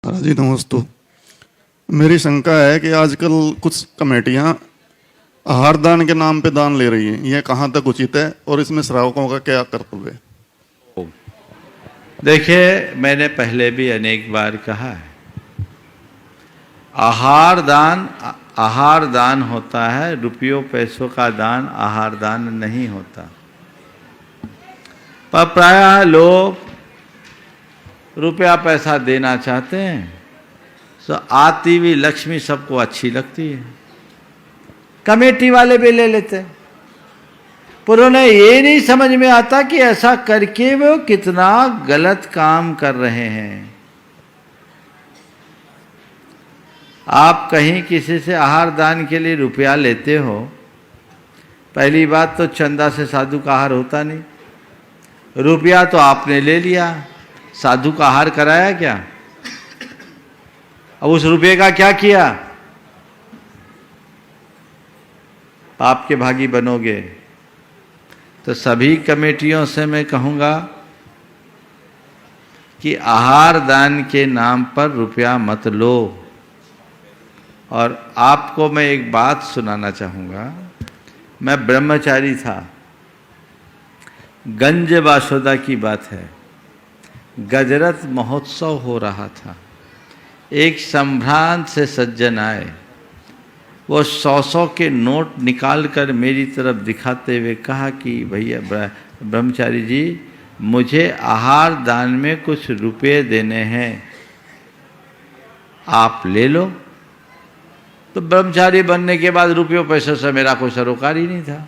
महाराज जी नमस्ते। मेरी शंका है कि आजकल कुछ कमेटियां आहार दान के नाम पे दान ले रही हैं, यह कहाँ तक उचित है और इसमें श्रावकों का क्या कर्तव्य है? देखिए, मैंने पहले भी अनेक बार कहा है, आहार दान होता है, रुपयों पैसों का दान आहार दान नहीं होता। पर प्रायः लोग रुपया पैसा देना चाहते हैं तो आती हुई लक्ष्मी सबको अच्छी लगती है, कमेटी वाले भी ले लेते हैं। पर उन्हें ये नहीं समझ में आता कि ऐसा करके वो कितना गलत काम कर रहे हैं। आप कहीं किसी से आहार दान के लिए रुपया लेते हो, पहली बात तो चंदा से साधु का आहार होता नहीं। रुपया तो आपने ले लिया, साधु का आहार कराया क्या? अब उस रुपये का क्या किया? पाप के भागी बनोगे। तो सभी कमेटियों से मैं कहूँगा कि आहार दान के नाम पर रुपया मत लो। और आपको मैं एक बात सुनाना चाहूँगा। मैं ब्रह्मचारी था, गंज बासोदा की बात है, गजरत महोत्सव हो रहा था। एक संभ्रांत से सज्जन आए, वो 100 के नोट निकाल कर मेरी तरफ दिखाते हुए कहा कि भैया ब्रह्मचारी जी, मुझे आहार दान में कुछ रुपए देने हैं, आप ले लो। तो ब्रह्मचारी बनने के बाद रुपयों पैसों से मेरा कोई सरोकार ही नहीं था।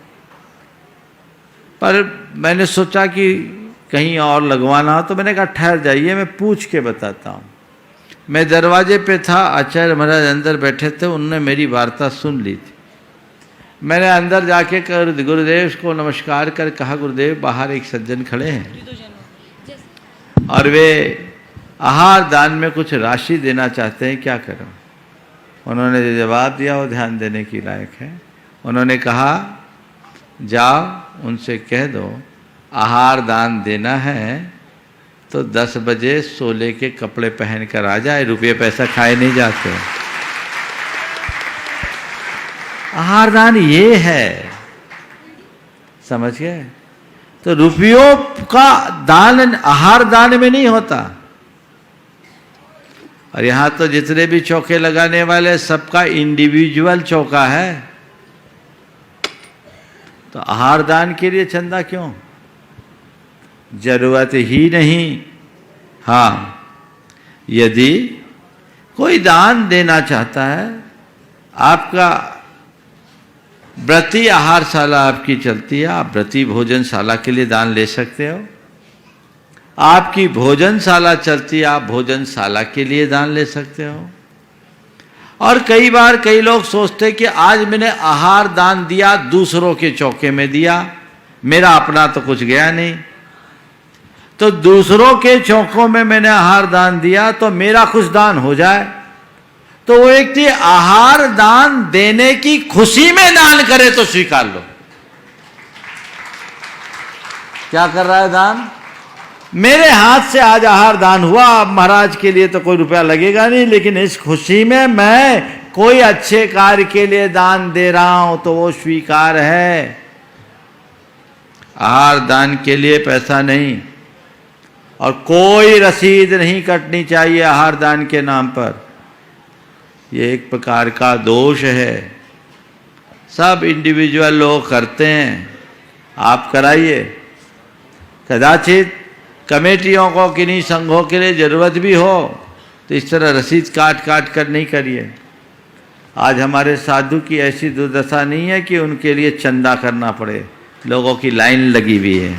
पर मैंने सोचा कि कहीं और लगवाना हो, तो मैंने कहा ठहर जाइए, मैं पूछ के बताता हूँ। मैं दरवाजे पे था, आचार्य महाराज अंदर बैठे थे, उन्होंने मेरी वार्ता सुन ली थी। मैंने अंदर जाके गुरुदेव को नमस्कार कर कहा, गुरुदेव बाहर एक सज्जन खड़े हैं और वे आहार दान में कुछ राशि देना चाहते हैं, क्या करूं? उन्होंने जो जवाब दिया वो ध्यान देने की लायक है। उन्होंने कहा, जाओ उनसे कह दो आहार दान देना है तो 10 बजे सोले के कपड़े पहन कर आ जाए, रुपये पैसा खाए नहीं जाते। आहार दान ये है, समझ गए? तो रुपयों का दान आहार दान में नहीं होता। और यहां तो जितने भी चौके लगाने वाले सबका इंडिविजुअल चौका है, तो आहार दान के लिए चंदा क्यों? जरूरत ही नहीं। हाँ, यदि कोई दान देना चाहता है, आपका व्रती आहारशाला आपकी चलती है, आप व्रती भोजनशाला के लिए दान ले सकते हो। आपकी भोजनशाला चलती है, आप भोजनशाला के लिए दान ले सकते हो। और कई बार कई लोग सोचते हैं कि आज मैंने आहार दान दिया, दूसरों के चौके में दिया, मेरा अपना तो कुछ गया नहीं। तो दूसरों के चौकों में मैंने आहार दान दिया तो मेरा कुछ दान हो जाए। तो वो व्यक्ति आहार दान देने की खुशी में दान करे तो स्वीकार लो। क्या कर रहा है दान? मेरे हाथ से आज आहार दान हुआ, अब महाराज के लिए तो कोई रुपया लगेगा नहीं, लेकिन इस खुशी में मैं कोई अच्छे कार्य के लिए दान दे रहा हूं तो वो स्वीकार है। आहार दान के लिए पैसा नहीं और कोई रसीद नहीं कटनी चाहिए आहार दान के नाम पर। ये एक प्रकार का दोष है, सब इंडिविजुअल लोग करते हैं, आप कराइए। कदाचित कमेटियों को किन्हीं संघों के लिए जरूरत भी हो तो इस तरह रसीद काट काट कर नहीं करिए। आज हमारे साधु की ऐसी दुर्दशा नहीं है कि उनके लिए चंदा करना पड़े, लोगों की लाइन लगी हुई है।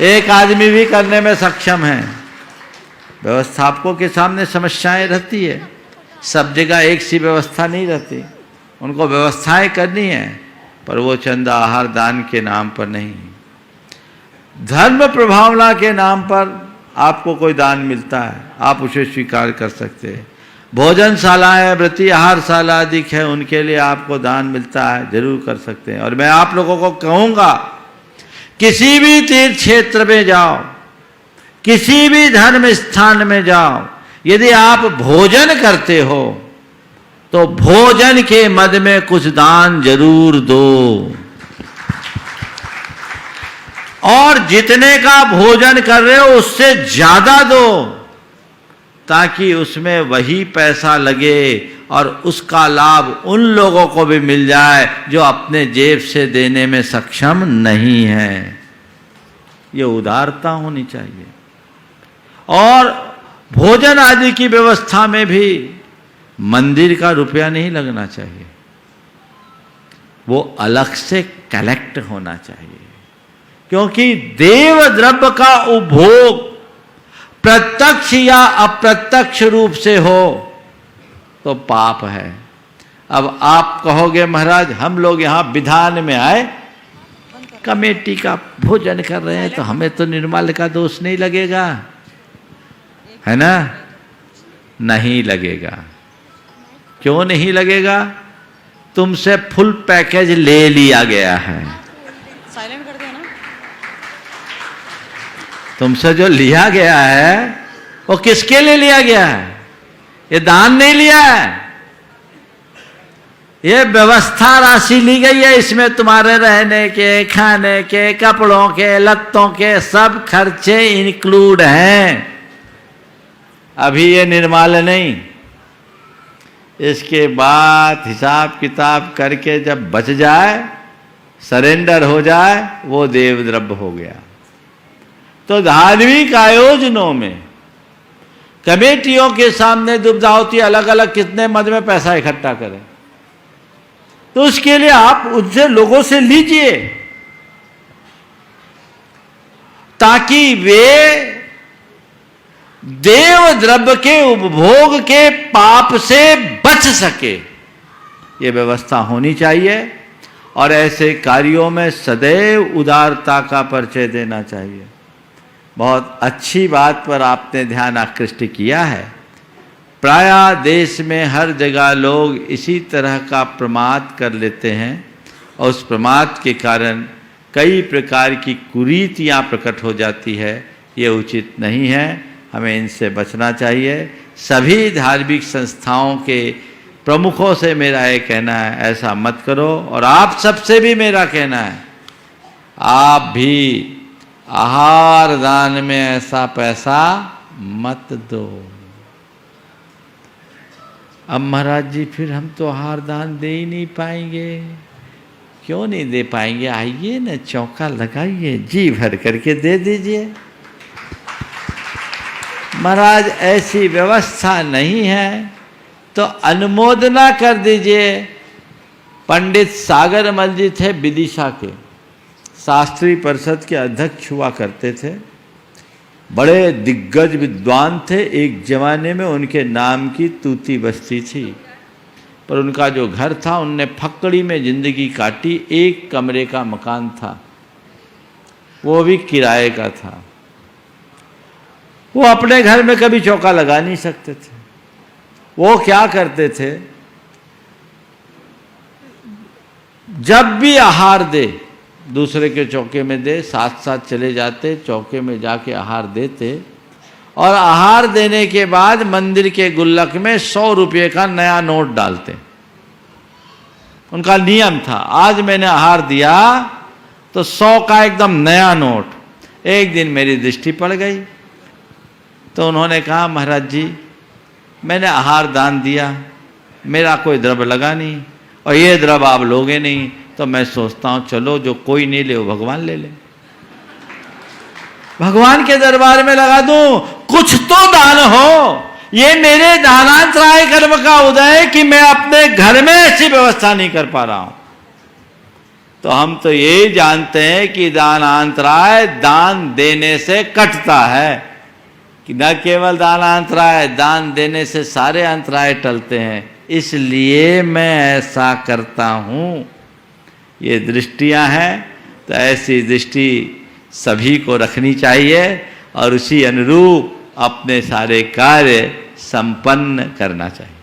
एक आदमी भी करने में सक्षम है। व्यवस्थापकों के सामने समस्याएं रहती है, सब जगह एक सी व्यवस्था नहीं रहती, उनको व्यवस्थाएं करनी है, पर वो चंदा आहार दान के नाम पर नहीं। धर्म प्रभावना के नाम पर आपको कोई दान मिलता है, आप उसे स्वीकार कर सकते हैं। भोजनशालाएं, व्रती आहारशाला आदि है, उनके लिए आपको दान मिलता है, जरूर कर सकते हैं। और मैं आप लोगों को कहूँगा, किसी भी तीर्थ क्षेत्र में जाओ, किसी भी धर्म स्थान में जाओ, यदि आप भोजन करते हो तो भोजन के मद में कुछ दान जरूर दो, और जितने का भोजन कर रहे हो उससे ज्यादा दो, ताकि उसमें वही पैसा लगे और उसका लाभ उन लोगों को भी मिल जाए जो अपने जेब से देने में सक्षम नहीं है। ये उदारता होनी चाहिए। और भोजन आदि की व्यवस्था में भी मंदिर का रुपया नहीं लगना चाहिए, वो अलग से कलेक्ट होना चाहिए, क्योंकि देव द्रव्य का उपभोग प्रत्यक्ष या अप्रत्यक्ष रूप से हो तो पाप है। अब आप कहोगे महाराज हम लोग यहां विधान में आए, कमेटी का भोजन कर रहे हैं तो हमें तो निर्मल का दोष नहीं लगेगा, है ना? नहीं लगेगा। क्यों नहीं लगेगा? तुमसे फुल पैकेज ले लिया गया है। साइलेंट कर दिया ना। तुमसे जो लिया गया है वो किसके लिए लिया गया है? ये दान नहीं लिया है, ये व्यवस्था राशि ली गई है। इसमें तुम्हारे रहने के, खाने के, कपड़ों के, लत्तों के सब खर्चे इंक्लूड हैं। अभी ये निर्माल्य नहीं, इसके बाद हिसाब किताब करके जब बच जाए, सरेंडर हो जाए, वो देव द्रव्य हो गया। तो धार्मिक आयोजनों में कमेटियों के सामने दुविधा होती है, अलग अलग कितने मद में पैसा इकट्ठा करें। तो उसके लिए आप उनसे, लोगों से लीजिए, ताकि वे देव द्रव्य के उपभोग के पाप से बच सके। ये व्यवस्था होनी चाहिए और ऐसे कार्यों में सदैव उदारता का परिचय देना चाहिए। बहुत अच्छी बात पर आपने ध्यान आकृष्ट किया है। प्रायः देश में हर जगह लोग इसी तरह का प्रमाद कर लेते हैं और उस प्रमाद के कारण कई प्रकार की कुरीतियां प्रकट हो जाती है। ये उचित नहीं है, हमें इनसे बचना चाहिए। सभी धार्मिक संस्थाओं के प्रमुखों से मेरा ये कहना है, ऐसा मत करो। और आप सबसे भी मेरा कहना है, आप भी आहार दान में ऐसा पैसा मत दो। अब महाराज जी फिर हम तो आहार दान दे ही नहीं पाएंगे। क्यों नहीं दे पाएंगे? आइए ना, चौका लगाइए, जी भर करके दे दीजिए। महाराज ऐसी व्यवस्था नहीं है तो अनुमोदना कर दीजिए। पंडित सागरमल जी थे, विदिशा के शास्त्री परिषद के अध्यक्ष हुआ करते थे, बड़े दिग्गज विद्वान थे। एक जमाने में उनके नाम की तूती बस्ती थी, पर उनका जो घर था उनने फक्कड़ी में जिंदगी काटी। एक कमरे का मकान था, वो भी किराए का था। वो अपने घर में कभी चौका लगा नहीं सकते थे। वो क्या करते थे, जब भी आहार दे दूसरे के चौके में दे, साथ साथ चले जाते, चौके में जाके आहार देते, और आहार देने के बाद मंदिर के गुल्लक में 100 रुपये का नया नोट डालते। उनका नियम था, आज मैंने आहार दिया तो 100 का एकदम नया नोट। एक दिन मेरी दृष्टि पड़ गई तो उन्होंने कहा, महाराज जी मैंने आहार दान दिया, मेरा कोई द्रव्य लगा नहीं, और ये द्रव्य आप लोगे नहीं, तो मैं सोचता हूं चलो जो कोई नहीं ले वो भगवान ले ले, भगवान के दरबार में लगा दूं, कुछ तो दान हो। ये मेरे दानांतराय कर्म का उदय है कि मैं अपने घर में ऐसी व्यवस्था नहीं कर पा रहा हूं। तो हम तो ये जानते हैं कि दानांतराय दान देने से कटता है, कि न केवल दानांतराय, दान देने से सारे अंतराय टलते हैं, इसलिए मैं ऐसा करता हूं। ये दृष्टियां हैं, तो ऐसी दृष्टि सभी को रखनी चाहिए और उसी अनुरूप अपने सारे कार्य संपन्न करना चाहिए।